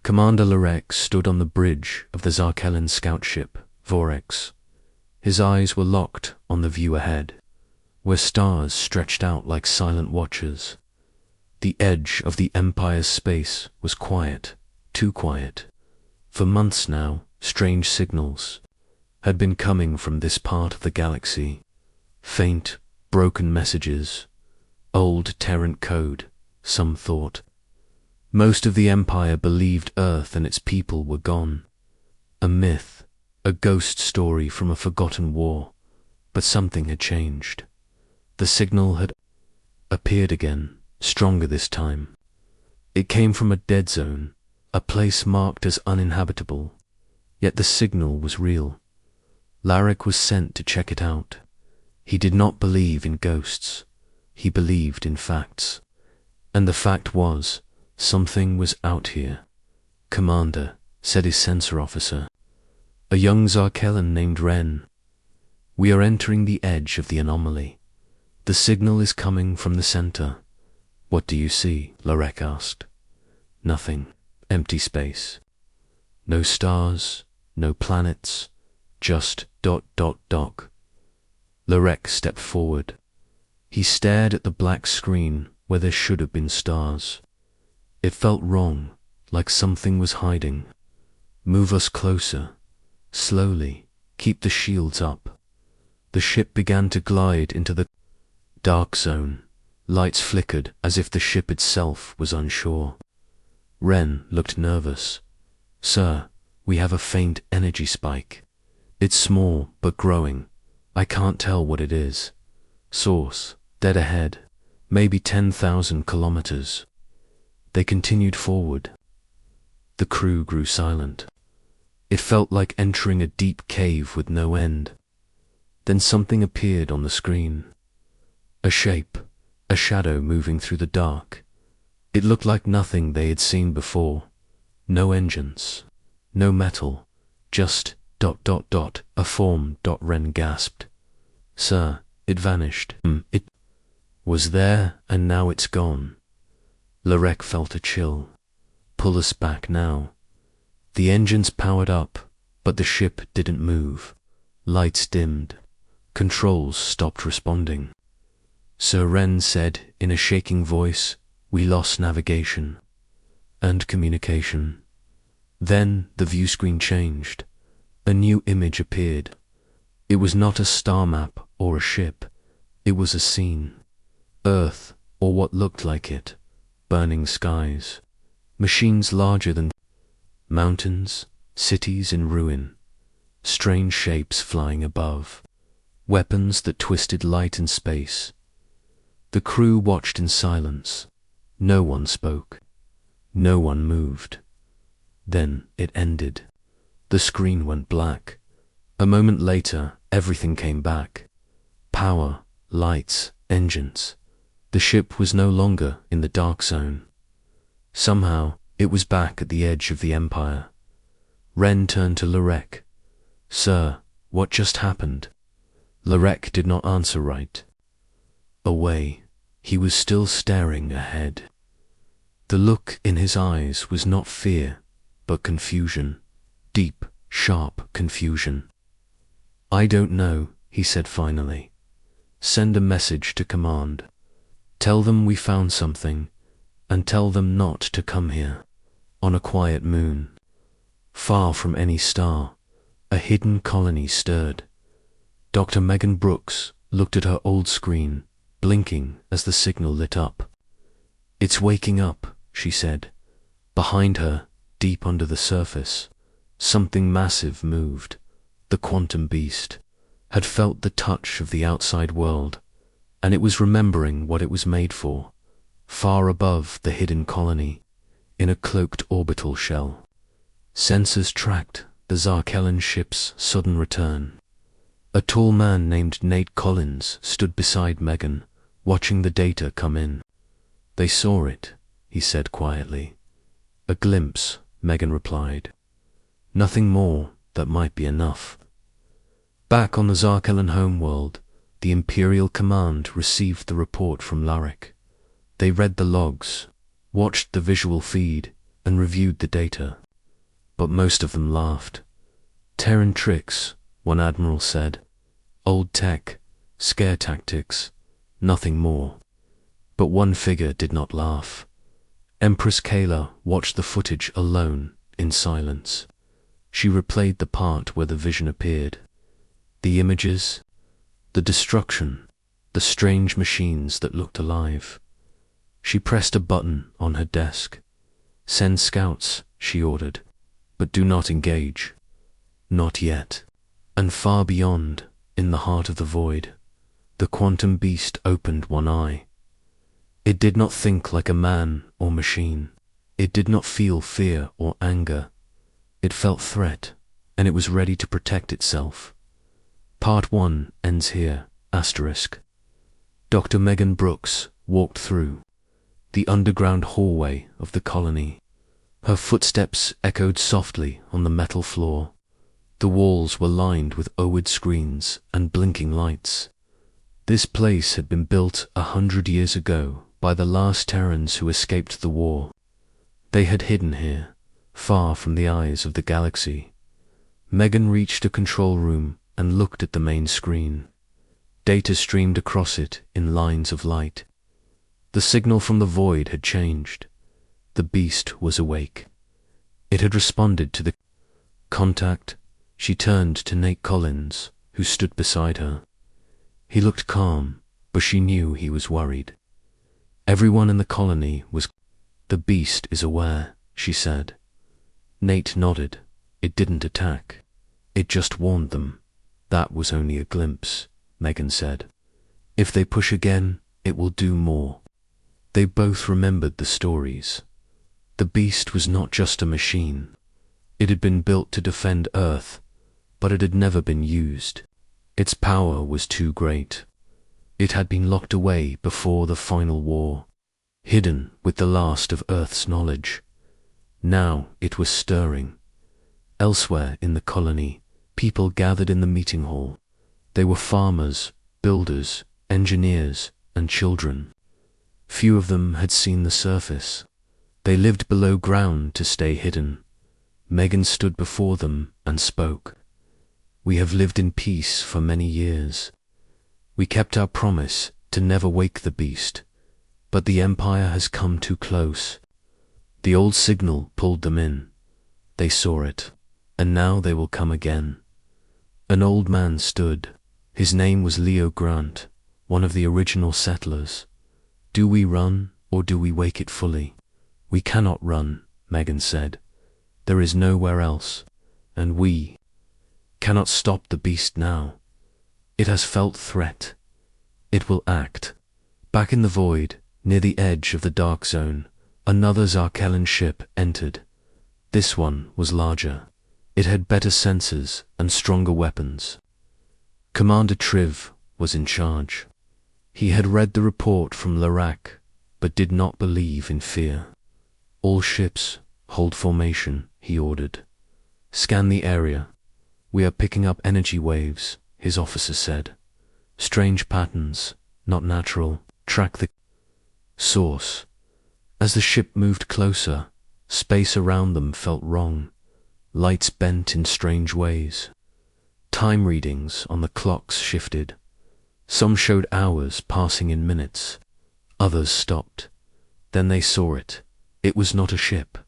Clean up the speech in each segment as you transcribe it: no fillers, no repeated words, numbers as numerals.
Commander Lorek stood on the bridge of the Zarkellen scout ship, Vorex. His eyes were locked on the view ahead, where stars stretched out like silent watchers. The edge of the Empire's space was quiet, too quiet. For months now, strange signals had been coming from this part of the galaxy. Faint, broken messages, old Terran code, some thought. Most of the Empire believed Earth and its people were gone. A myth, a ghost story from a forgotten war. But something had changed. The signal had appeared again, stronger this time. It came from a dead zone, a place marked as uninhabitable. Yet the signal was real. Larek was sent to check it out. He did not believe in ghosts. He believed in facts. And the fact was, something was out here. "Commander," said his sensor officer. "A young Zarkellan named Ren. We are entering the edge of the anomaly. The signal is coming from the center." "What do you see?" Lorek asked. "Nothing. Empty space. No stars, no planets, just ... Lorek stepped forward. He stared at the black screen where there should have been stars. It felt wrong, like something was hiding. "Move us closer. Slowly. Keep the shields up." The ship began to glide into the dark zone. Lights flickered as if the ship itself was unsure. Ren looked nervous. "Sir, we have a faint energy spike. It's small, but growing. I can't tell what it is. Source, dead ahead. Maybe 10,000 kilometers." They continued forward. The crew grew silent. It felt like entering a deep cave with no end. Then something appeared on the screen. A shape, a shadow moving through the dark. It looked like nothing they had seen before. No engines, no metal, just ... a form. Ren gasped. "Sir, it vanished." It was there, and now it's gone." Lorek felt a chill. "Pull us back now." The engines powered up, but the ship didn't move. Lights dimmed. Controls stopped responding. Sir Ren said in a shaking voice, "We lost navigation and communication." Then the view screen changed. A new image appeared. It was not a star map or a ship. It was a scene. Earth, or what looked like it. Burning skies. Machines larger than mountains, cities in ruin. Strange shapes flying above. Weapons that twisted light and space. The crew watched in silence. No one spoke. No one moved. Then it ended. The screen went black. A moment later, everything came back. Power, lights, engines. The ship was no longer in the dark zone. Somehow, it was back at the edge of the Empire. Ren turned to Lorek. "Sir, what just happened?" Lorek did not answer right. Away, he was still staring ahead. The look in his eyes was not fear, but confusion. Deep, sharp confusion. "I don't know," he said finally. "Send a message to command. Tell them we found something, and tell them not to come here. On a quiet moon. Far from any star, a hidden colony stirred." Dr. Megan Brooks looked at her old screen, blinking as the signal lit up. "It's waking up," she said. Behind her, deep under the surface, something massive moved. The quantum beast had felt the touch of the outside world, and it was remembering what it was made for, far above the hidden colony, in a cloaked orbital shell. Sensors tracked the Zarkellan ship's sudden return. A tall man named Nate Collins stood beside Megan, watching the data come in. "They saw it," he said quietly. "A glimpse," Megan replied. "Nothing more. That might be enough." Back on the Zarkellan homeworld, the Imperial Command received the report from Larek. They read the logs, watched the visual feed, and reviewed the data, but most of them laughed. Terran tricks, one admiral said. Old tech, scare tactics, nothing more. But one figure did not laugh. Empress Kayla watched the footage alone, in silence. She replayed the part where the vision appeared. The images, the destruction, the strange machines that looked alive. She pressed a button on her desk. Send scouts, she ordered, but do not engage. Not yet. And far beyond, in the heart of the void, the quantum beast opened one eye. It did not think like a man or machine. It did not feel fear or anger. It felt threat, and it was ready to protect itself. Part 1 ends here, asterisk. Dr. Megan Brooks walked through the underground hallway of the colony. Her footsteps echoed softly on the metal floor. The walls were lined with OLED screens and blinking lights. This place had been built 100 years ago by the last Terrans who escaped the war. They had hidden here, far from the eyes of the galaxy. Megan reached a control room and looked at the main screen. Data streamed across it in lines of light. The signal from the void had changed. The beast was awake. It had responded to the contact. She turned to Nate Collins, who stood beside her. He looked calm, but she knew he was worried. Everyone in the colony was. The beast is aware, she said. Nate nodded. It didn't attack. It just warned them. That was only a glimpse, Megan said. If they push again, it will do more. They both remembered the stories. The beast was not just a machine. It had been built to defend Earth, but it had never been used. Its power was too great. It had been locked away before the final war, hidden with the last of Earth's knowledge. Now it was stirring. Elsewhere in the colony, people gathered in the meeting hall. They were farmers, builders, engineers, and children. Few of them had seen the surface. They lived below ground to stay hidden. Megan stood before them and spoke. We have lived in peace for many years. We kept our promise to never wake the beast, but the Empire has come too close. The old signal pulled them in. They saw it, and now they will come again. An old man stood. His name was Leo Grant, one of the original settlers. Do we run, or do we wake it fully? We cannot run, Megan said. There is nowhere else, and we cannot stop the beast now. It has felt threat. It will act. Back in the void, near the edge of the dark zone, another Zarkellan ship entered. This one was larger. It had better sensors and stronger weapons. Commander Triv was in charge. He had read the report from Larak, but did not believe in fear. All ships, hold formation, he ordered. Scan the area. We are picking up energy waves, his officer said. Strange patterns, not natural. Track the source. As the ship moved closer, space around them felt wrong. Lights bent in strange ways. Time readings on the clocks shifted. Some showed hours passing in minutes. Others stopped. Then they saw it. It was not a ship,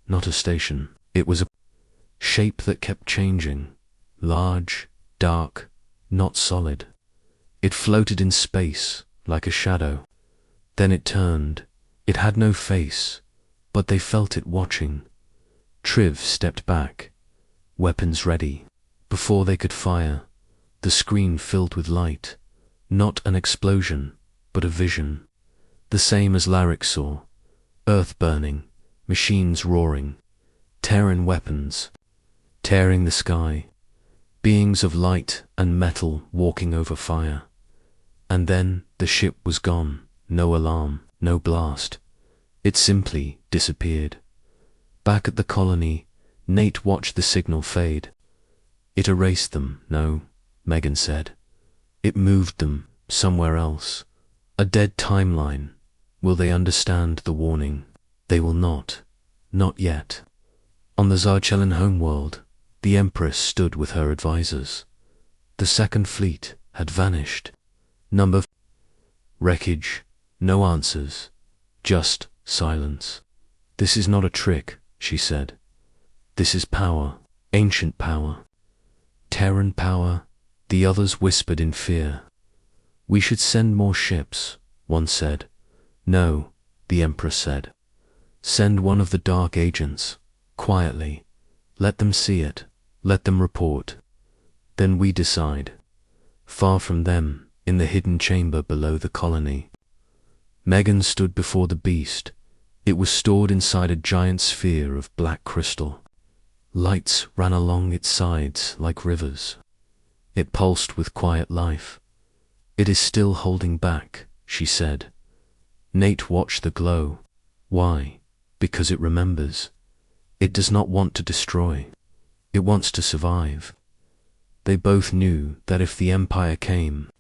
not a station. It was a shape that kept changing. Large, dark, not solid. It floated in space, like a shadow. Then it turned. It had no face, but they felt it watching. Triv stepped back, weapons ready. Before they could fire, the screen filled with light. Not an explosion, but a vision. The same as Larik saw. Earth burning, machines roaring, Terran weapons, tearing the sky. Beings of light and metal walking over fire. And then the ship was gone. No alarm, no blast. It simply disappeared. Back at the colony, Nate watched the signal fade. It erased them, no, Megan said. It moved them somewhere else. A dead timeline. Will they understand the warning? They will not. Not yet. On the Zarchelan homeworld, the Empress stood with her advisors. The Second Fleet had vanished. Wreckage, no answers, just silence. This is not a trick, she said. This is power, ancient power. Terran power, the others whispered in fear. We should send more ships, one said. No, the Empress said. Send one of the dark agents, quietly. Let them see it, let them report. Then we decide. Far from them, in the hidden chamber below the colony. Megan stood before the beast. It was stored inside a giant sphere of black crystal. Lights ran along its sides like rivers. It pulsed with quiet life. It is still holding back, she said. Nate watched the glow. Why? Because it remembers. It does not want to destroy. It wants to survive. They both knew that if the Empire came,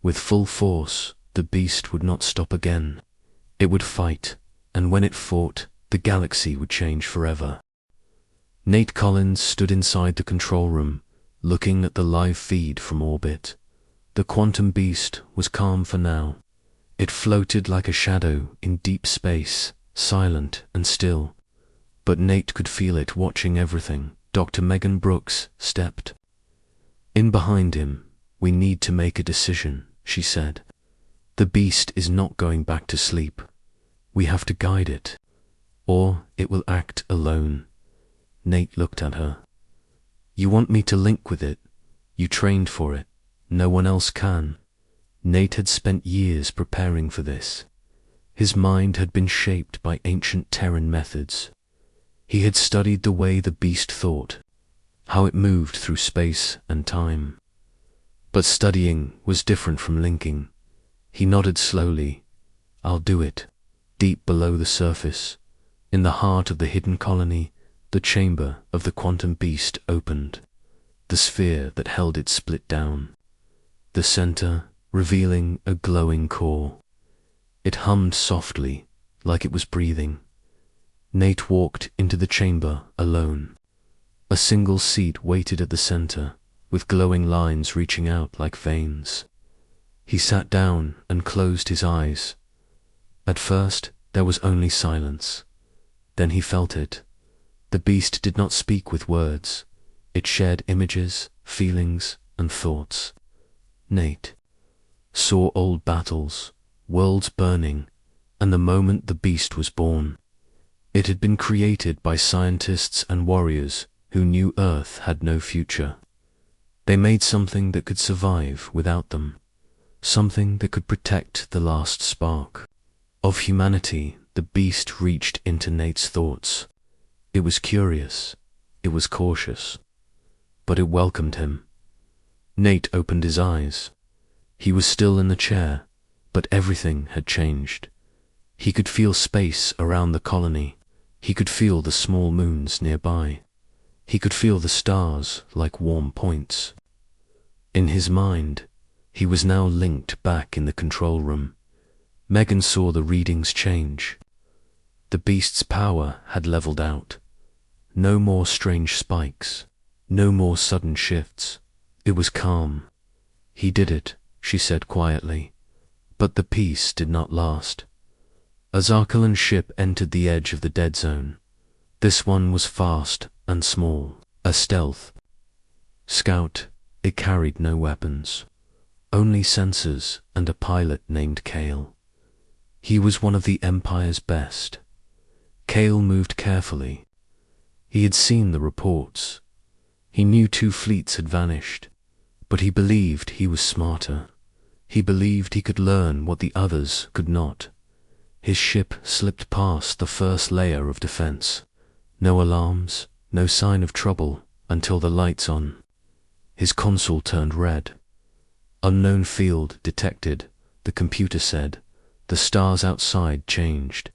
with full force, the beast would not stop again. It would fight, and when it fought, the galaxy would change forever. Nate Collins stood inside the control room, looking at the live feed from orbit. The quantum beast was calm for now. It floated like a shadow in deep space, silent and still. But Nate could feel it watching everything. Dr. Megan Brooks stepped in behind him. We need to make a decision, she said. The beast is not going back to sleep. We have to guide it, or it will act alone. Nate looked at her. You want me to link with it? You trained for it. No one else can. Nate had spent years preparing for this. His mind had been shaped by ancient Terran methods. He had studied the way the beast thought, how it moved through space and time. But studying was different from linking. He nodded slowly. I'll do it. Deep below the surface, in the heart of the hidden colony, the chamber of the quantum beast opened. The sphere that held it split down. The center, revealing a glowing core. It hummed softly, like it was breathing. Nate walked into the chamber alone. A single seat waited at the center, with glowing lines reaching out like veins. He sat down and closed his eyes. At first, there was only silence. Then he felt it. The beast did not speak with words. It shared images, feelings, and thoughts. Nate saw old battles, worlds burning, and the moment the beast was born. It had been created by scientists and warriors who knew Earth had no future. They made something that could survive without them, something that could protect the last spark of humanity. The beast reached into Nate's thoughts. It was curious, it was cautious, but it welcomed him. Nate opened his eyes. He was still in the chair, but everything had changed. He could feel space around the colony. He could feel the small moons nearby. He could feel the stars like warm points. In his mind, he was now linked back in the control room. Megan saw the readings change. The beast's power had leveled out. No more strange spikes. No more sudden shifts. It was calm. He did it, she said quietly. But the peace did not last. A Zarchelan ship entered the edge of the dead zone. This one was fast and small, a stealth scout. It carried no weapons, only sensors and a pilot named Kale. He was one of the Empire's best. Kale moved carefully. He had seen the reports. He knew 2 fleets had vanished, but he believed he was smarter. He believed he could learn what the others could not. His ship slipped past the first layer of defense. No alarms, no sign of trouble until the lights on. His console turned red. Unknown field detected, the computer said. The stars outside changed.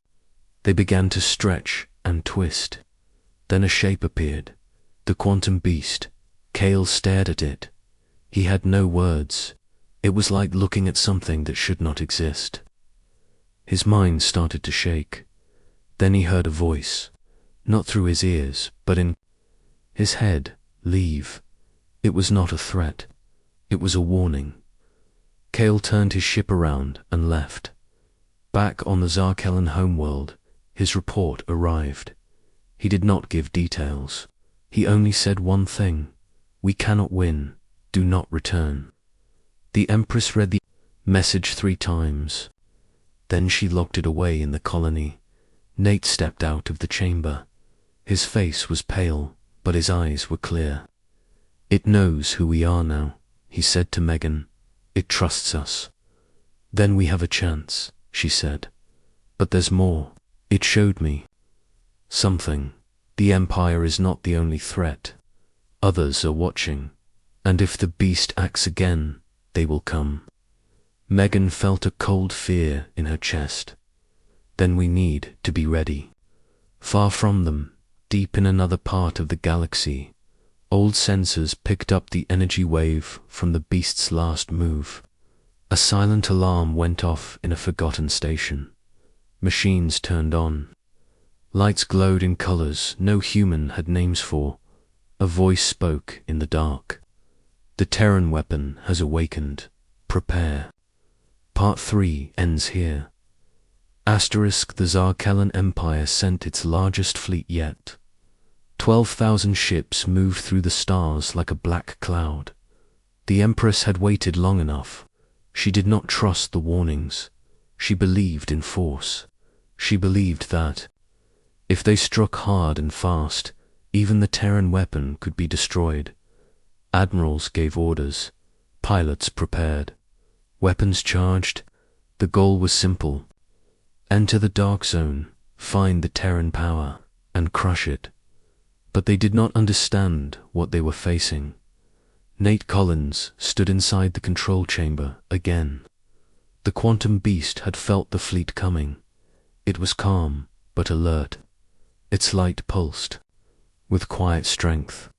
They began to stretch and twist. Then a shape appeared. The quantum beast. Kale stared at it. He had no words. It was like looking at something that should not exist. His mind started to shake. Then he heard a voice. not through his ears, but in his head. Leave. It was not a threat. It was a warning. Kale turned his ship around and left. Back on the Zarkellan homeworld, his report arrived. He did not give details. He only said one thing: "We cannot win. Do not return." The Empress read the message 3 times. Then she locked it away in the colony. Nate stepped out of the chamber. His face was pale, but his eyes were clear. "It knows who we are now," he said to Megan. "It trusts us." "Then we have a chance," she said. "But there's more. It showed me something. The Empire is not the only threat. Others are watching. And if the beast acts again, they will come." Megan felt a cold fear in her chest. "Then we need to be ready." Far from them, deep in another part of the galaxy, old sensors picked up the energy wave from the beast's last move. A silent alarm went off in a forgotten station. Machines turned on. Lights glowed in colors no human had names for. A voice spoke in the dark. "The Terran weapon has awakened. Prepare." Part 3 ends here. *The Zarkellan Empire sent its largest fleet yet. 12,000 ships moved through the stars like a black cloud. The Empress had waited long enough. She did not trust the warnings. She believed in force. She believed that if they struck hard and fast, even the Terran weapon could be destroyed. Admirals gave orders. Pilots prepared. Weapons charged. The goal was simple: enter the Dark Zone, find the Terran power, and crush it. But they did not understand what they were facing. Nate Collins stood inside the control chamber again. The quantum beast had felt the fleet coming. It was calm, but alert. Its light pulsed with quiet strength.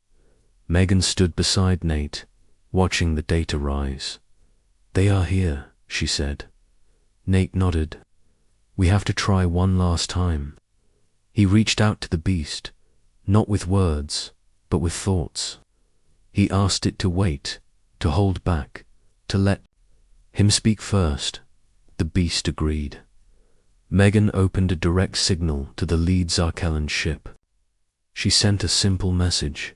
Megan stood beside Nate, watching the data rise. "They are here," she said. Nate nodded. "We have to try one last time." He reached out to the beast, not with words, but with thoughts. He asked it to wait, to hold back, to let him speak first. The beast agreed. Megan opened a direct signal to the lead Zarkellan ship. She sent a simple message.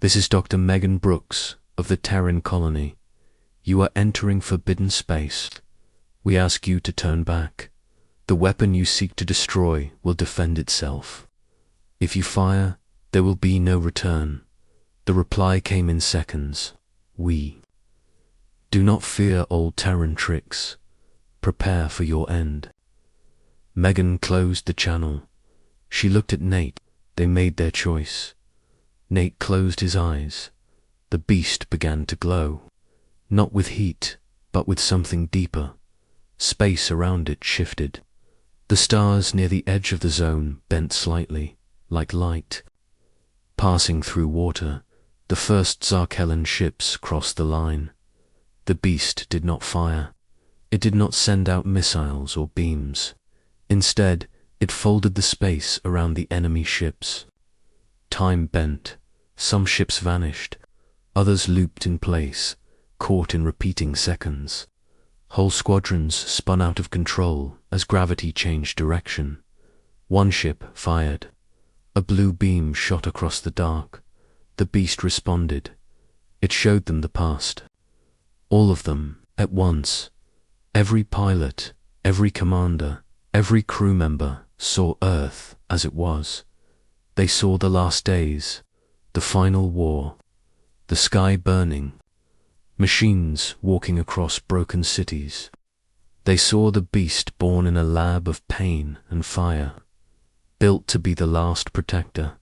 "This is Dr. Megan Brooks of the Terran colony. You are entering forbidden space. We ask you to turn back. The weapon you seek to destroy will defend itself. If you fire, there will be no return." The reply came in seconds. "We do not fear old Terran tricks. Prepare for your end." Megan closed the channel. She looked at Nate. They made their choice. Nate closed his eyes. The beast began to glow. Not with heat, but with something deeper. Space around it shifted. The stars near the edge of the zone bent slightly, like light. Passing through water, the first Zarkellan ships crossed the line. The beast did not fire. It did not send out missiles or beams. Instead, it folded the space around the enemy ships. Time bent. Some ships vanished. Others looped in place, caught in repeating seconds. Whole squadrons spun out of control as gravity changed direction. One ship fired. A blue beam shot across the dark. The beast responded. It showed them the past. All of them, at once. Every pilot, every commander, every crew member saw Earth as it was. They saw the last days, the final war, the sky burning, machines walking across broken cities. They saw the beast born in a lab of pain and fire, built to be the last protector.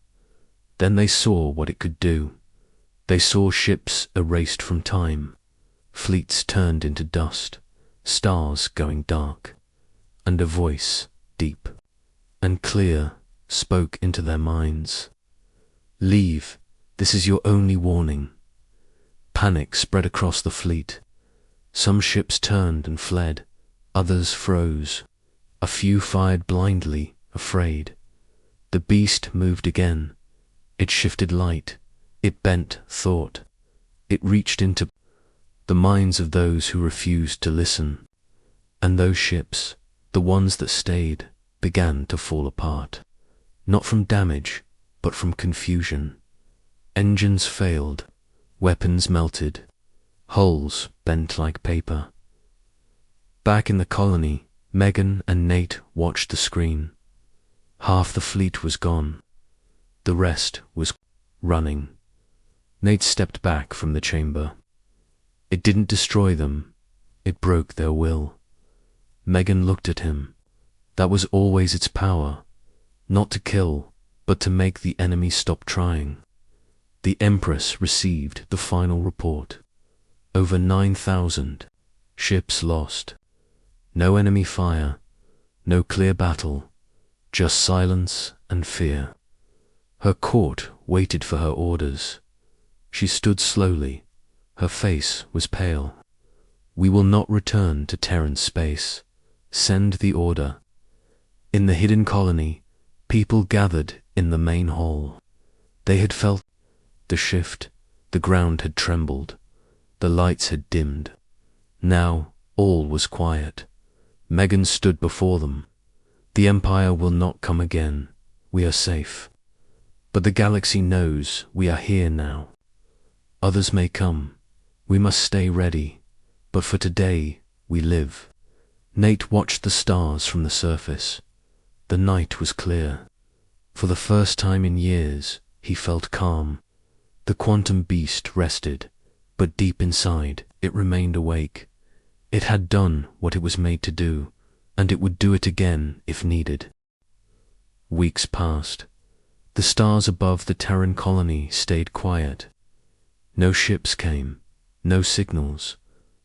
Then they saw what it could do. They saw ships erased from time, fleets turned into dust, stars going dark, and a voice, deep and clear, spoke into their minds. "Leave. This is your only warning." Panic spread across the fleet. Some ships turned and fled. Others froze. A few fired blindly, afraid. The beast moved again. It shifted light. It bent thought. It reached into the minds of those who refused to listen. And those ships, the ones that stayed, began to fall apart. Not from damage, but from confusion. Engines failed. Weapons melted. Hulls bent like paper. Back in the colony, Megan and Nate watched the screen. Half the fleet was gone. The rest was running. Nate stepped back from the chamber. It didn't destroy them. It broke their will. Megan looked at him. That was always its power. Not to kill, but to make the enemy stop trying. The Empress received the final report. Over 9,000 ships lost. No enemy fire, no clear battle, just silence and fear. Her court waited for her orders. She stood slowly. Her face was pale. We will not return to Terran space. Send the order. In the hidden colony, people gathered in the main hall. They had felt the shift. The ground had trembled. The lights had dimmed. Now all was quiet. Megan stood before them. The Empire will not come again. We are safe. But the galaxy knows we are here now. Others may come. We must stay ready. But for today, we live. Nate watched the stars from the surface. The night was clear. For the first time in years, he felt calm. The quantum beast rested, but deep inside, it remained awake. It had done what it was made to do, and it would do it again if needed. Weeks passed. The stars above the Terran colony stayed quiet. No ships came, no signals.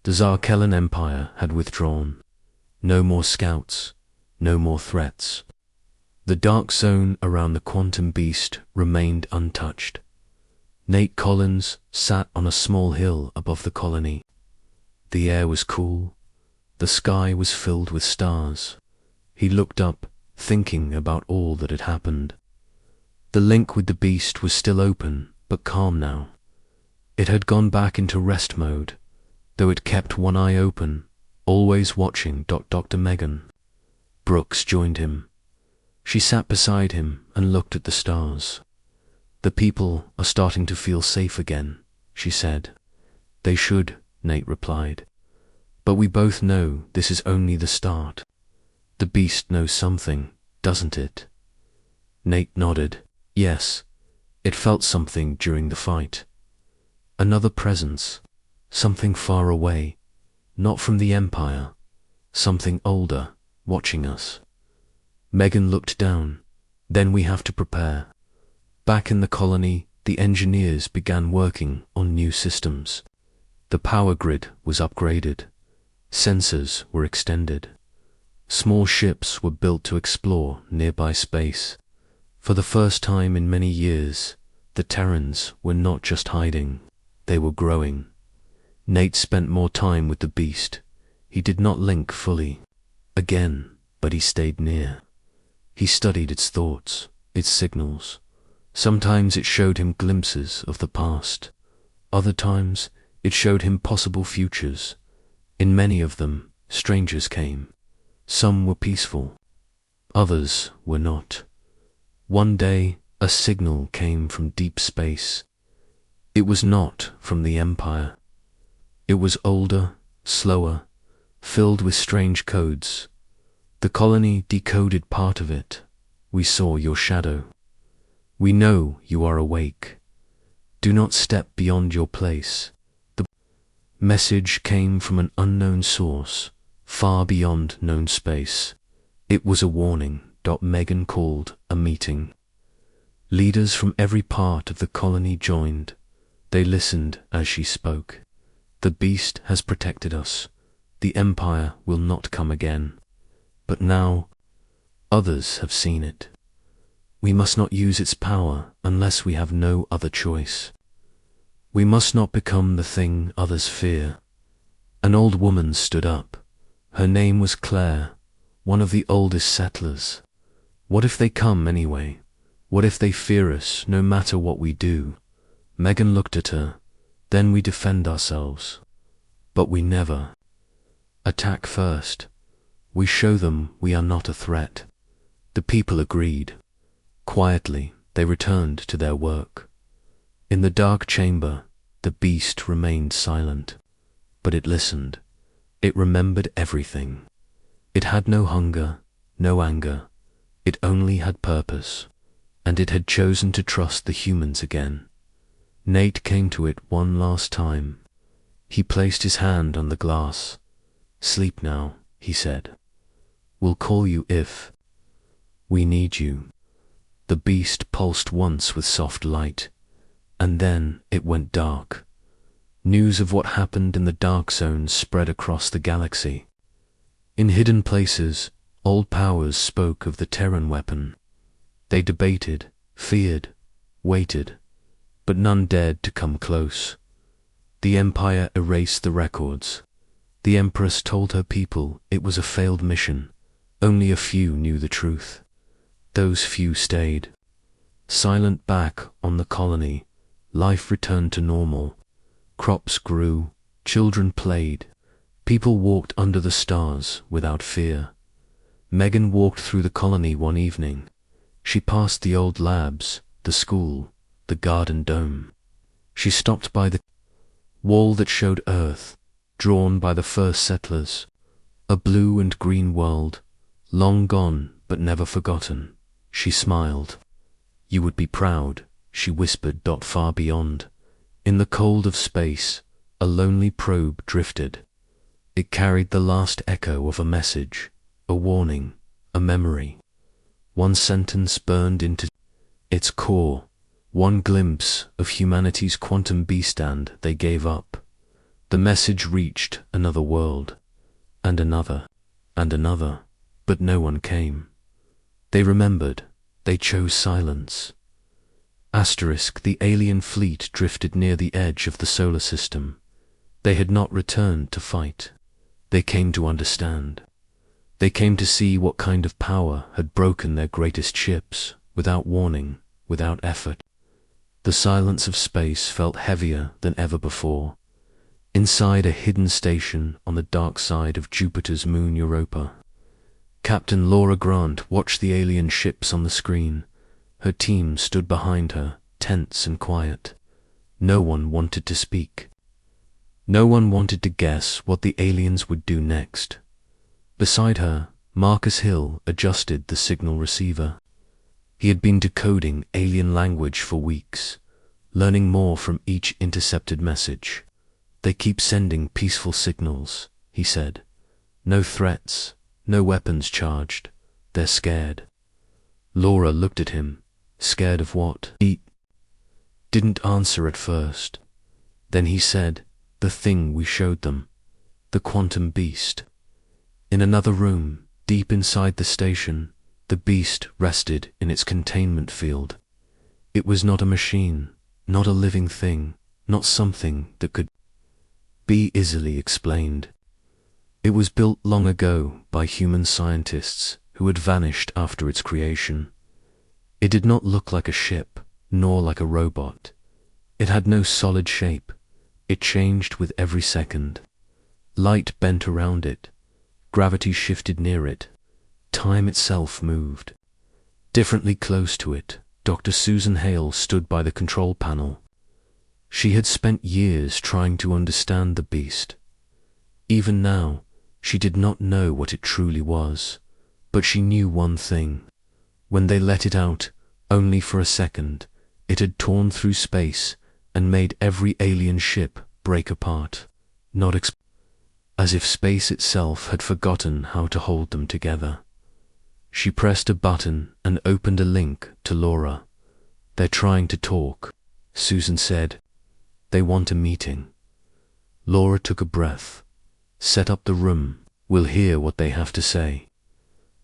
The Zarkellan Empire had withdrawn. No more scouts, no more threats. The dark zone around the quantum beast remained untouched. Nate Collins sat on a small hill above the colony. The air was cool. The sky was filled with stars. He looked up, thinking about all that had happened. The link with the beast was still open, but calm now. It had gone back into rest mode, though it kept one eye open, always watching Dr. Megan. Brooks joined him. She sat beside him and looked at the stars. The people are starting to feel safe again, she said. They should, Nate replied. But we both know this is only the start. The beast knows something, doesn't it? Nate nodded. Yes, it felt something during the fight. Another presence, something far away, not from the Empire, something older, watching us. Megan looked down. Then we have to prepare. Back in the colony, the engineers began working on new systems. The power grid was upgraded. Sensors were extended. Small ships were built to explore nearby space. For the first time in many years, the Terrans were not just hiding, they were growing. Nate spent more time with the beast. He did not link fully, again, but he stayed near. He studied its thoughts, its signals. Sometimes it showed him glimpses of the past. Other times, it showed him possible futures. In many of them, strangers came. Some were peaceful. Others were not. One day, a signal came from deep space. It was not from the Empire. It was older, slower, filled with strange codes. The colony decoded part of it. We saw your shadow. We know you are awake. Do not step beyond your place. The message came from an unknown source, far beyond known space. It was a warning. Megan called a meeting. Leaders from every part of the colony joined. They listened as she spoke. The beast has protected us. The Empire will not come again. But now, others have seen it. We must not use its power unless we have no other choice. We must not become the thing others fear. An old woman stood up. Her name was Claire, one of the oldest settlers. What if they come anyway? What if they fear us no matter what we do? Megan looked at her. Then we defend ourselves. But we never attack first. We show them we are not a threat. The people agreed. Quietly, they returned to their work. In the dark chamber, the beast remained silent. But it listened. It remembered everything. It had no hunger, no anger. It only had purpose. And it had chosen to trust the humans again. Nate came to it one last time. He placed his hand on the glass. "Sleep now," he said. "We'll call you if we need you." The beast pulsed once with soft light, and then it went dark. News of what happened in the dark zone spread across the galaxy. In hidden places, old powers spoke of the Terran weapon. They debated, feared, waited, but none dared to come close. The Empire erased the records. The Empress told her people it was a failed mission. Only a few knew the truth. Those few stayed. Silent back on the colony, life returned to normal. Crops grew, children played, people walked under the stars without fear. Megan walked through the colony one evening. She passed the old labs, the school, the garden dome. She stopped by the wall that showed Earth, drawn by the first settlers. A blue and green world, long gone but never forgotten. She smiled. "You would be proud," she whispered. Far beyond, in the cold of space, a lonely probe drifted. It carried the last echo of a message, a warning, a memory. One sentence burned into its core, one glimpse of humanity's quantum B-stand they gave up. The message reached another world, and another, but no one came. They remembered, they chose silence. The alien fleet drifted near the edge of the solar system. They had not returned to fight. They came to understand. They came to see what kind of power had broken their greatest ships, without warning, without effort. The silence of space felt heavier than ever before. Inside a hidden station on the dark side of Jupiter's moon Europa, Captain Laura Grant watched the alien ships on the screen. Her team stood behind her, tense and quiet. No one wanted to speak. No one wanted to guess what the aliens would do next. Beside her, Marcus Hill adjusted the signal receiver. He had been decoding alien language for weeks, learning more from each intercepted message. "They keep sending peaceful signals," he said. "No threats, no weapons charged. They're scared." Laura looked at him. Scared of what? He didn't answer at first. Then he said, "The thing we showed them. The quantum beast." In another room, deep inside the station, the beast rested in its containment field. It was not a machine, not a living thing, not something that could be easily explained. It was built long ago by human scientists who had vanished after its creation. It did not look like a ship, nor like a robot. It had no solid shape. It changed with every second. Light bent around it. Gravity shifted near it. Time itself moved. Differently close to it, Dr. Susan Hale stood by the control panel. She had spent years trying to understand the beast. Even now, she did not know what it truly was, but she knew one thing. When they let it out, only for a second, it had torn through space and made every alien ship break apart, not as if space itself had forgotten how to hold them together. She pressed a button and opened a link to Laura. "They're trying to talk," Susan said. "They want a meeting." Laura took a breath. "Set up the room. We'll hear what they have to say."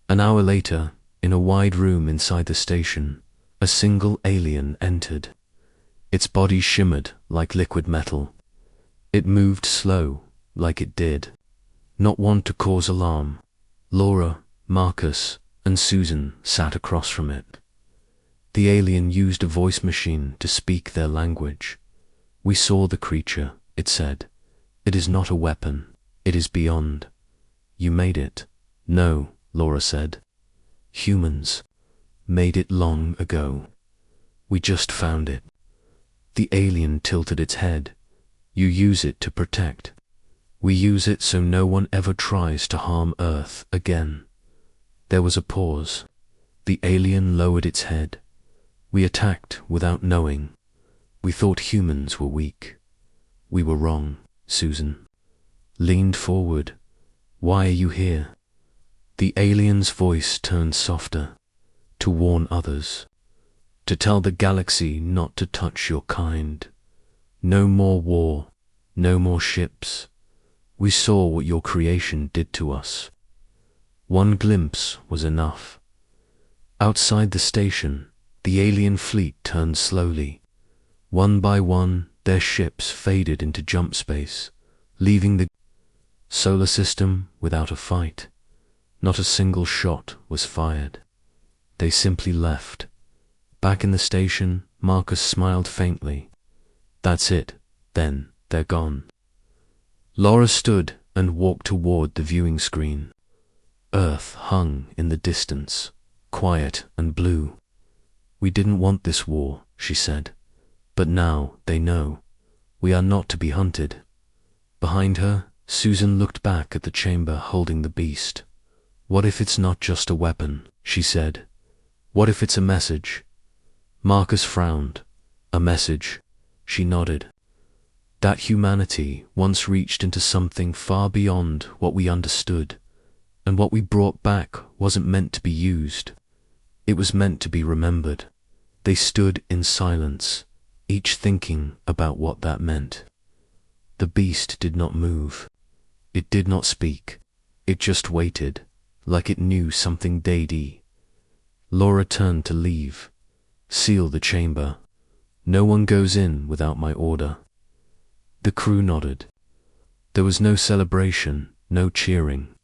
An hour later, in a wide room inside the station, a single alien entered. Its body shimmered like liquid metal. It moved slow, like it did. Not one to cause alarm. Laura, Marcus, and Susan sat across from it. The alien used a voice machine to speak their language. We saw the creature, it said. It is not a weapon. It is beyond. You made it. No, Laura said. Humans made it long ago. We just found it. The alien tilted its head. You use it to protect. We use it so no one ever tries to harm Earth again. There was a pause. The alien lowered its head. We attacked without knowing. We thought humans were weak. We were wrong, Susan. Leaned forward. Why are you here? The alien's voice turned softer. To warn others. To tell the galaxy not to touch your kind. No more war. No more ships. We saw what your creation did to us. One glimpse was enough. Outside the station, the alien fleet turned slowly. One by one, their ships faded into jump space, leaving the solar system without a fight. Not a single shot was fired. They simply left. Back in the station, Marcus smiled faintly. That's it, then, they're gone. Laura stood and walked toward the viewing screen. Earth hung in the distance, quiet and blue. We didn't want this war, she said. But now they know. We are not to be hunted. Behind her, Susan looked back at the chamber holding the beast. What if it's not just a weapon, she said. What if it's a message? Marcus frowned. A message? She nodded. That humanity once reached into something far beyond what we understood, and what we brought back wasn't meant to be used. It was meant to be remembered. They stood in silence, each thinking about what that meant. The beast did not move. It did not speak. It just waited, like it knew something they'd. Laura turned to leave. Seal the chamber. No one goes in without my order. The crew nodded. There was no celebration, no cheering,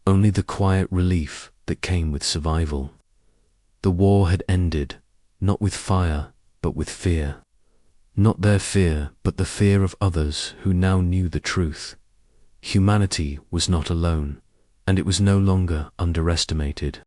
only the quiet relief that came with survival. The war had ended, not with fire, but with fear. Not their fear, but the fear of others who now knew the truth. Humanity was not alone, and it was no longer underestimated.